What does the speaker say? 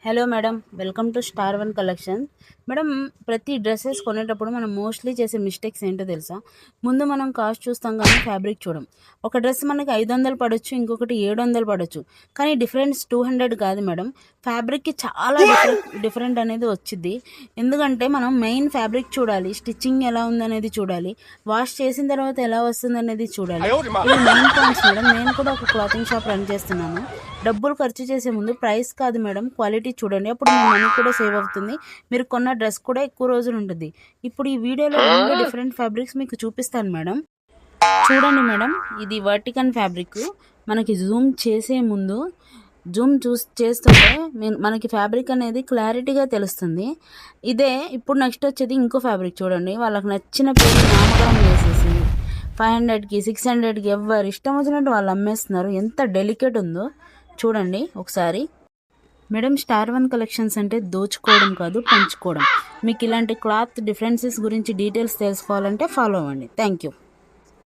Hello madam, welcome to star one collection. Madam, ప్రతి dresses కొనేటప్పుడు మనం మోస్ట్లీ చేసే మిస్టేక్స్ ఏంటో తెలుసా? ముందు మనం కాస్ట్ చూస్తాం కానీ ఫ్యాబ్రిక్ చూడం. ఒక డ్రెస్ మనకి 500 పడవచ్చు, ఇంకొకటి 700 పడవచ్చు, కానీ డిఫరెన్స్ 200 కాదు మేడం. ఫ్యాబ్రిక్కి చాలా డిఫరెంట్ అనేది వచ్చింది. ఎందుకంటే మనం మెయిన్ ఫ్యాబ్రిక్ చూడాలి, స్టిచ్చింగ్ ఎలా ఉందనేది చూడాలి, వాష్ చేసిన తర్వాత ఎలా వస్తుంది అనేది చూడాలి. ఇవి మెయిన్ పాయింట్స్ మేడం. నేను కూడా ఒక క్లాతింగ్ షాప్ రన్ చేస్తున్నాను. డబ్బులు ఖర్చు చేసే ముందు ప్రైస్ కాదు మేడం, క్వాలిటీ చూడండి. అప్పుడు మీ మనీ కూడా సేవ్ అవుతుంది, మీరు కొన్న డ్రెస్ కూడా ఎక్కువ రోజులు ఉంటుంది. ఇప్పుడు ఈ వీడియోలో 2 డిఫరెంట్ ఫ్యాబ్రిక్స్ మీకు చూపిస్తాను మేడం. చూడండి మేడం, ఇది వర్టికన్ ఫ్యాబ్రిక్. మనకి జూమ్ చేసే ముందు చేస్తుంటే మనకి ఫ్యాబ్రిక్ అనేది క్లారిటీగా తెలుస్తుంది. ఇదే ఇప్పుడు నెక్స్ట్ వచ్చేది ఇంకో ఫ్యాబ్రిక్. చూడండి, వాళ్ళకి నచ్చిన పేరు నామకరణం చేసేసి 500కి 600కి ఎవరు ఇష్టం వచ్చినట్టు వాళ్ళు అమ్మేస్తున్నారు. ఎంత డెలికేట్ ఉందో చూడండి ఒకసారి. మేడం, స్టార్ వన్ కలెక్షన్స్ అంటే దోచుకోవడం కాదు, పంచుకోవడం. మీకు ఇలాంటి క్లాత్ డిఫరెన్సెస్ గురించి డీటెయిల్స్ తెలుసుకోవాలంటే ఫాలో అవ్వండి. Thank you.